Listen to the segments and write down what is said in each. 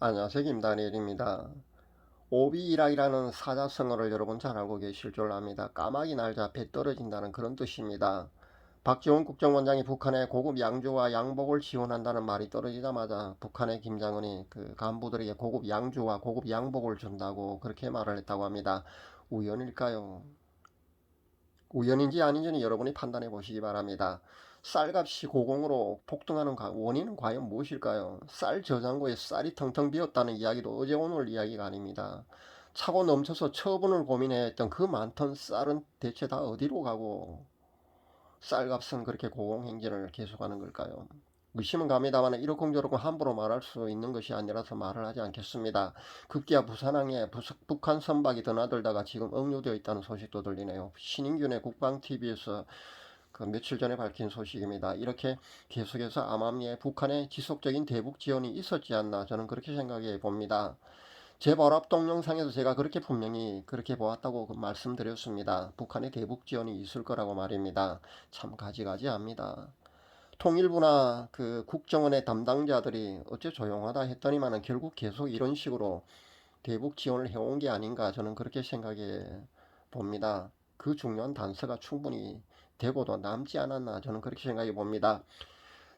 안녕하세요. 김다니엘입니다. 오비이락이라는 사자성어를 여러분 잘 알고 계실 줄 압니다. 까마귀 날자 배 떨어진다는 그런 뜻입니다. 박지원 국정원장이 북한의 고급 양주와 양복을 지원한다는 말이 떨어지자마자 북한의 김정은이 그 간부들에게 고급 양주와 고급 양복을 준다고 그렇게 말을 했다고 합니다. 우연일까요? 우연인지 아닌지는 여러분이 판단해 보시기 바랍니다. 쌀값이 고공으로 폭등하는 원인은 과연 무엇일까요? 쌀 저장고에 쌀이 텅텅 비었다는 이야기도 어제 오늘 이야기가 아닙니다. 차고 넘쳐서 처분을 고민했던 그 많던 쌀은 대체 다 어디로 가고 쌀값은 그렇게 고공행진을 계속하는 걸까요? 의심은 갑니다만 이러쿵저러쿵 함부로 말할 수 있는 것이 아니라서 말을 하지 않겠습니다. 급기야 부산항에 북한 선박이 드나들다가 지금 억류되어 있다는 소식도 들리네요. 신인균의 국방TV에서 그 며칠 전에 밝힌 소식입니다. 이렇게 계속해서 암암리에 북한의 지속적인 대북 지원이 있었지 않나 저는 그렇게 생각해 봅니다. 제 발압 동영상에서 제가 그렇게 분명히 그렇게 보았다고 말씀드렸습니다. 북한의 대북 지원이 있을 거라고 말입니다. 참 가지가지합니다. 통일부나 그 국정원의 담당자들이 어째 조용하다 했더니만은 결국 계속 이런 식으로 대북 지원을 해온 게 아닌가 저는 그렇게 생각해 봅니다. 그 중요한 단서가 충분히 되고도 남지 않았나 저는 그렇게 생각해 봅니다.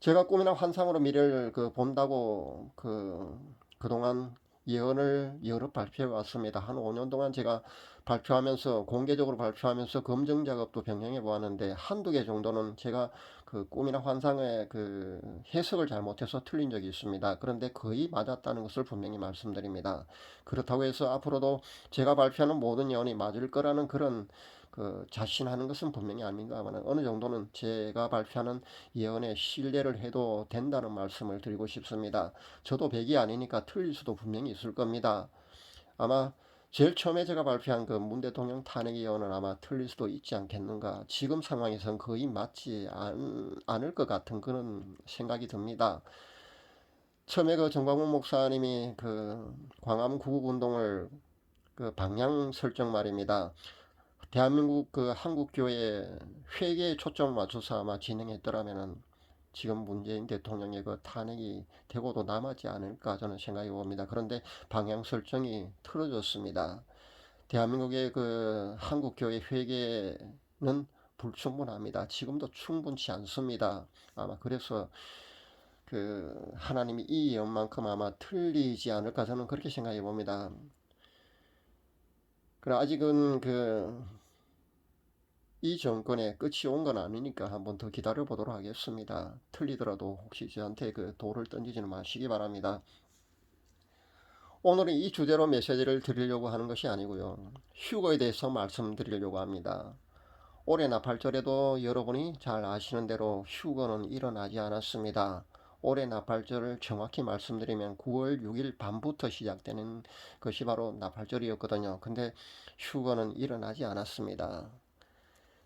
제가 꿈이나 환상으로 미래를 본다고 그동안 예언을 여러 발표해 왔습니다. 한 5년 동안 제가 발표하면서 공개적으로 발표하면서 검증 작업도 병행해 보았는데 한두 개 정도는 제가 그 꿈이나 환상의 그 해석을 잘못해서 틀린 적이 있습니다. 그런데 거의 맞았다는 것을 분명히 말씀드립니다. 그렇다고 해서 앞으로도 제가 발표하는 모든 예언이 맞을 거라는 그런 자신하는 것은 분명히 아닙니다만 어느 정도는 제가 발표하는 예언에 신뢰를 해도 된다는 말씀을 드리고 싶습니다. 저도 백이 아니니까 틀릴 수도 분명히 있을 겁니다. 아마 제일 처음에 제가 발표한 그 문 대통령 탄핵 예언은 아마 틀릴 수도 있지 않겠는가. 지금 상황에선 거의 맞지 않을 것 같은 그런 생각이 듭니다. 처음에 그 정광훈 목사님이 그 광화문 구국운동을 그 방향 설정 말입니다. 대한민국 그 한국교회 회계에 초점을 맞춰서 아마 진행했더라면은 지금 문재인 대통령의 그 탄핵이 되고도 남았지 않을까 저는 생각해 봅니다. 그런데 방향 설정이 틀어졌습니다. 대한민국의 그 한국교회 회계는 불충분합니다. 지금도 충분치 않습니다. 아마 그래서 그 하나님이 이 예언만큼 아마 틀리지 않을까 저는 그렇게 생각해 봅니다. 그래 아직은 이 정권의 끝이 온 건 아니니까 한번 더 기다려 보도록 하겠습니다. 틀리더라도 혹시 저한테 그 돌을 던지지는 마시기 바랍니다. 오늘은 이 주제로 메시지를 드리려고 하는 것이 아니고요. 휴거에 대해서 말씀드리려고 합니다. 올해 나팔절에도 여러분이 잘 아시는 대로 휴거는 일어나지 않았습니다. 올해 나팔절을 정확히 말씀드리면 9월 6일 밤부터 시작되는 것이 바로 나팔절이었거든요. 근데 휴거는 일어나지 않았습니다.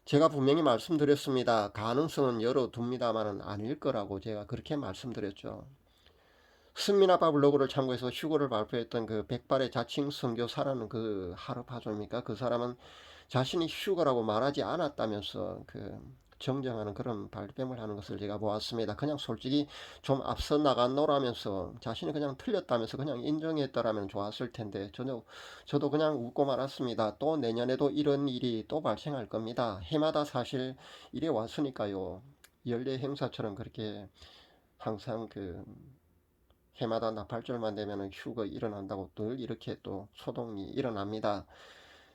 제가 분명히 말씀드렸습니다. 가능성은 열어둡니다만은 아닐 거라고 제가 그렇게 말씀드렸죠. 승민아빠 블로그를 참고해서 휴거를 발표했던 그 백발의 자칭 선교사라는 그 하르파조입니까? 그 사람은 자신이 휴거라고 말하지 않았다면서 정정하는 그런 발뺌을 하는 것을 제가 보았습니다. 그냥 솔직히 좀 앞서 나갔노라면서 자신이 그냥 틀렸다면서 그냥 인정했더라면 좋았을 텐데 저도 그냥 웃고 말았습니다. 또 내년에도 이런 일이 또 발생할 겁니다. 해마다 사실 이래 왔으니까요. 연례 행사처럼 그렇게 항상 해마다 나팔절만 되면 휴거 일어난다고 늘 이렇게 또 소동이 일어납니다.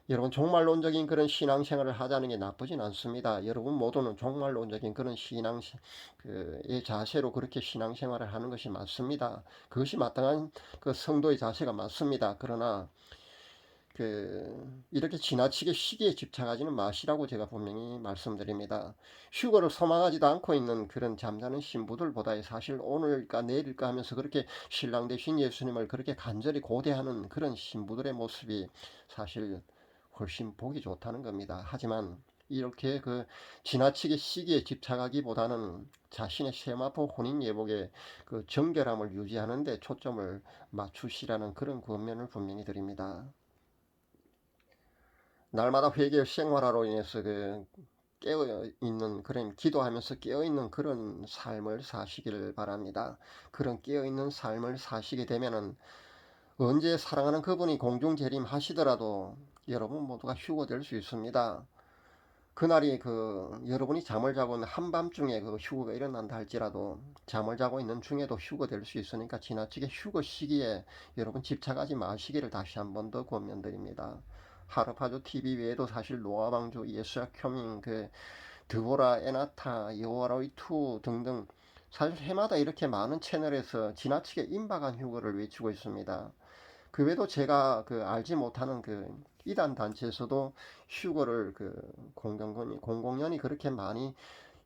여러분 종말론적인 그런 신앙생활을 하자는 게 나쁘진 않습니다. 여러분 모두는 종말론적인 그런 의 자세로 그렇게 신앙생활을 하는 것이 맞습니다. 그것이 마땅한 그 성도의 자세가 맞습니다. 그러나 이렇게 지나치게 시기에 집착하지는 마시라고 제가 분명히 말씀드립니다. 휴거를 소망하지도 않고 있는 그런 잠자는 신부들보다 사실 오늘까 내일까 하면서 그렇게 신랑 되신 예수님을 그렇게 간절히 고대하는 그런 신부들의 모습이 사실 훨씬 보기 좋다는 겁니다. 하지만 이렇게 지나치게 시기에 집착하기보다는 자신의 세마포 혼인 예복의 그 정결함을 유지하는 데 초점을 맞추시라는 그런 권면을 분명히 드립니다. 날마다 회개 생활화로 인해서 깨어있는 그런 기도하면서 깨어있는 그런 삶을 사시기를 바랍니다. 그런 깨어있는 삶을 사시게 되면은 언제 사랑하는 그분이 공중 재림하시더라도 여러분 모두가 휴거될 수 있습니다. 그날이 여러분이 잠을 자고 있는 한밤중에 휴거가 일어난다 할지라도 잠을 자고 있는 중에도 휴거될 수 있으니까 지나치게 휴거 시기에 여러분 집착하지 마시기를 다시 한 번 더 권면드립니다. 하르파조 TV 외에도 사실 노아방조, 예수야 큐밍, 드보라, 에나타, 여호와로이2 등등 사실 해마다 이렇게 많은 채널에서 지나치게 임박한 휴거를 외치고 있습니다. 그 외에도 제가 알지 못하는 이단 단체에서도 휴거를 공공연히 그렇게 많이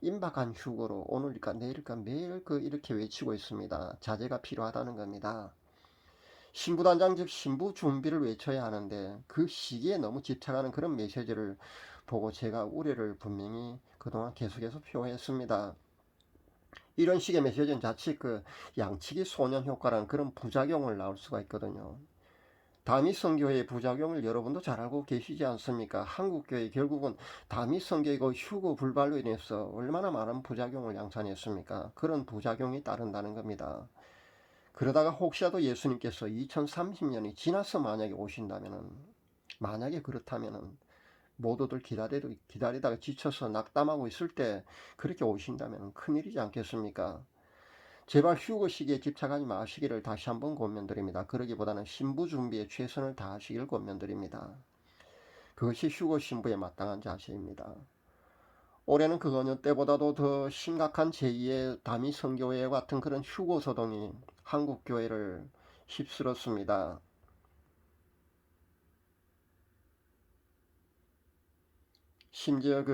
임박한 휴거로 오늘일까 내일일까 매일 이렇게 외치고 있습니다. 자제가 필요하다는 겁니다. 신부단장 즉 신부 준비를 외쳐야 하는데 그 시기에 너무 집착하는 그런 메시지를 보고 제가 우려를 분명히 그동안 계속해서 표했습니다. 이런 식의 메시지는 자칫 양치기 소년 효과라는 그런 부작용을 낳을 수가 있거든요. 다미성교회의 부작용을 여러분도 잘 알고 계시지 않습니까? 한국교회 결국은 다미성교회 휴거 불발로 인해서 얼마나 많은 부작용을 양산했습니까? 그런 부작용이 따른다는 겁니다. 그러다가 혹시라도 예수님께서 2030년이 지나서 만약에 오신다면은, 만약에 그렇다면은 모두들 기다리다가 지쳐서 낙담하고 있을 때 그렇게 오신다면 큰일이지 않겠습니까? 제발 휴거 시기에 집착하지 마시기를 다시 한번 권면드립니다. 그러기보다는 신부 준비에 최선을 다하시길 권면드립니다. 그것이 휴거 신부에 마땅한 자세입니다. 올해는 그 어느 때보다도 더 심각한 제2의 다미 선교회 같은 그런 휴거 소동이 한국 교회를 휩쓸었습니다. 심지어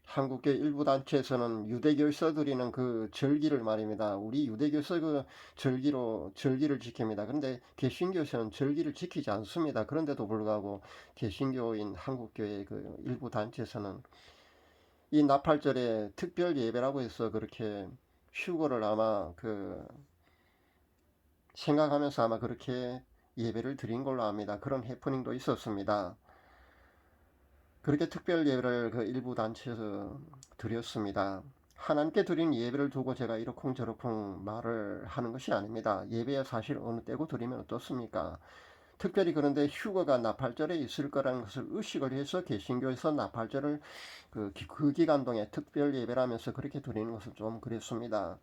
한국계 일부 단체에서는 유대교에서 드리는 절기를 말입니다. 우리 유대교에서 절기를 지킵니다. 그런데 개신교에서는 절기를 지키지 않습니다. 그런데도 불구하고 개신교인 한국교회 일부 단체에서는 이 나팔절에 특별 예배라고 해서 그렇게 휴거를 아마 생각하면서 아마 그렇게 예배를 드린 걸로 압니다. 그런 해프닝도 있었습니다. 그렇게 특별 예배를 일부 단체에서 드렸습니다. 하나님께 드린 예배를 두고 제가 이러쿵저러쿵 말을 하는 것이 아닙니다. 예배야 사실 어느 때고 드리면 어떻습니까? 특별히 그런데 휴거가 나팔절에 있을 거라는 것을 의식을 해서 개신교에서 나팔절을 그 기간 동에 특별 예배라면서 그렇게 드리는 것은 좀 그랬습니다.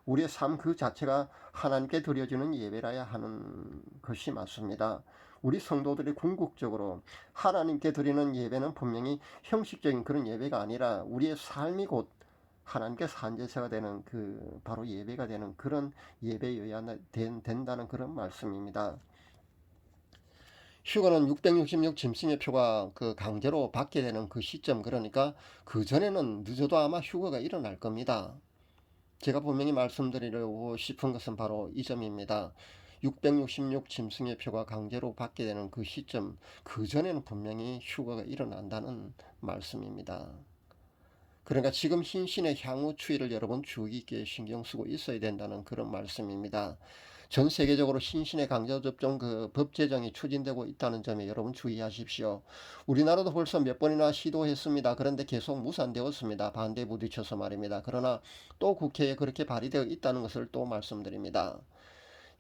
우리의 삶 그 자체가 하나님께 드려지는 예배라야 하는 것이 맞습니다. 우리 성도들이 궁극적으로 하나님께 드리는 예배는 분명히 형식적인 그런 예배가 아니라 우리의 삶이 곧 하나님께 산제사가 되는 바로 예배가 되는 그런 예배여야 된다는 그런 말씀입니다. 휴가는 666 짐승의 표가 강제로 받게 되는 그 시점, 그러니까 그 전에는 늦어도 아마 휴가가 일어날 겁니다. 제가 분명히 말씀드리려고 싶은 것은 바로 이 점입니다. 666 짐승의 표가 강제로 받게 되는 그 시점, 그 전에는 분명히 휴가가 일어난다는 말씀입니다. 그러니까 지금 hin신의 향후 추이를 여러분 주의 깊게 신경 쓰고 있어야 된다는 그런 말씀입니다. 전 세계적으로 hin신의 강제 접종 법 제정이 추진되고 있다는 점에 여러분 주의하십시오. 우리나라도 벌써 몇 번이나 시도했습니다. 그런데 계속 무산되었습니다. 반대에 부딪혀서 말입니다. 그러나 또 국회에 그렇게 발의되어 있다는 것을 또 말씀드립니다.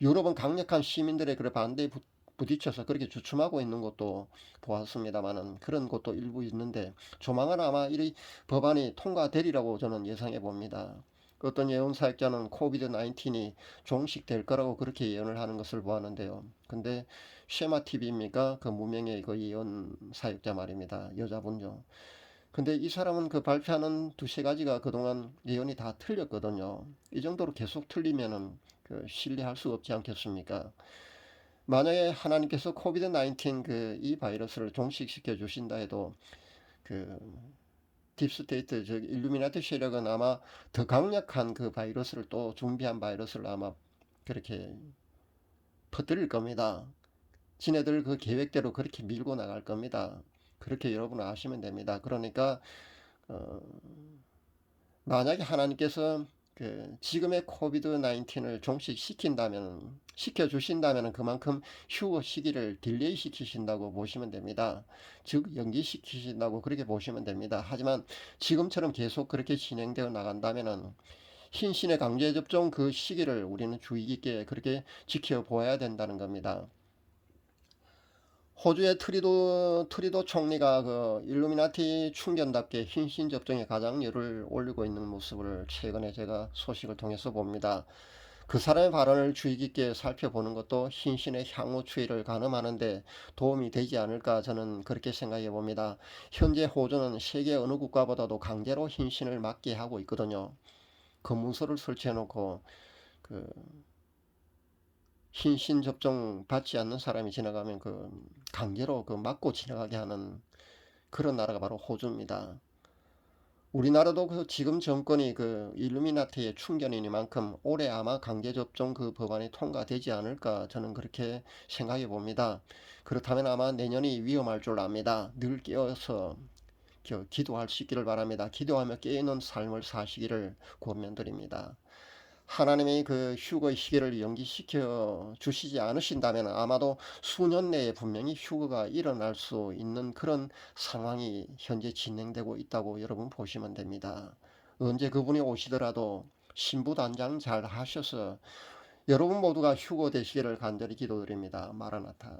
유럽은 강력한 시민들의 반대에 부딪혀서 그렇게 주춤하고 있는 것도 보았습니다만은 그런 것도 일부 있는데 조만간 아마 이 법안이 통과되리라고 저는 예상해 봅니다. 어떤 예언 사역자는 코비드 19이 종식될 거라고 그렇게 예언을 하는 것을 보았는데요. 근데 쉐마 TV입니까? 무명의 예언 사역자 말입니다. 여자분요. 근데 이 사람은 발표하는 두세 가지가 그동안 예언이 다 틀렸거든요. 이 정도로 계속 틀리면은 신뢰할 수 없지 않겠습니까? 만약에 하나님께서 코비드 19 이 바이러스를 종식시켜 주신다 해도 딥스테이트 즉 일루미나티 세력은 아마 더 강력한 바이러스를 또 준비한 바이러스를 아마 그렇게 퍼뜨릴 겁니다. 지네들 계획대로 그렇게 밀고 나갈 겁니다. 그렇게 여러분 아시면 됩니다. 그러니까 만약에 하나님께서 지금의 코비드 19을 시켜주신다면 그만큼 휴거 시기를 딜레이 시키신다고 보시면 됩니다. 즉 연기시키신다고 그렇게 보시면 됩니다. 하지만 지금처럼 계속 그렇게 진행되어 나간다면 hin신의 강제 접종 그 시기를 우리는 주의 깊게 그렇게 지켜보아야 된다는 겁니다. 호주의 트리도 총리가 그 일루미나티 충견답게 hin신 접종에 가장률을 올리고 있는 모습을 최근에 제가 소식을 통해서 봅니다. 그 사람의 발언을 주의 깊게 살펴보는 것도 hin신의 향후 추이를 가늠하는 데 도움이 되지 않을까 저는 그렇게 생각해 봅니다. 현재 호주는 세계 어느 국가보다도 강제로 hin신을 맞게 하고 있거든요. 그 문서를 설치해 놓고 그 hin신 접종 받지 않는 사람이 지나가면 그 강제로 그 맞고 지나가게 하는 그런 나라가 바로 호주입니다. 우리나라도 그 지금 정권이 그 일루미나티의 충견이니만큼 올해 아마 강제 접종 그 법안이 통과되지 않을까 저는 그렇게 생각해 봅니다. 그렇다면 아마 내년이 위험할 줄 압니다. 늘 깨어서 기도할 수 있기를 바랍니다. 기도하며 깨어있는 삶을 사시기를 권면드립니다. 하나님이 그 휴거 시기를 연기시켜 주시지 않으신다면 아마도 수년 내에 분명히 휴거가 일어날 수 있는 그런 상황이 현재 진행되고 있다고 여러분 보시면 됩니다. 언제 그분이 오시더라도 신부단장 잘 하셔서 여러분 모두가 휴거 되시기를 간절히 기도드립니다. 마라나타.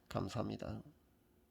감사합니다.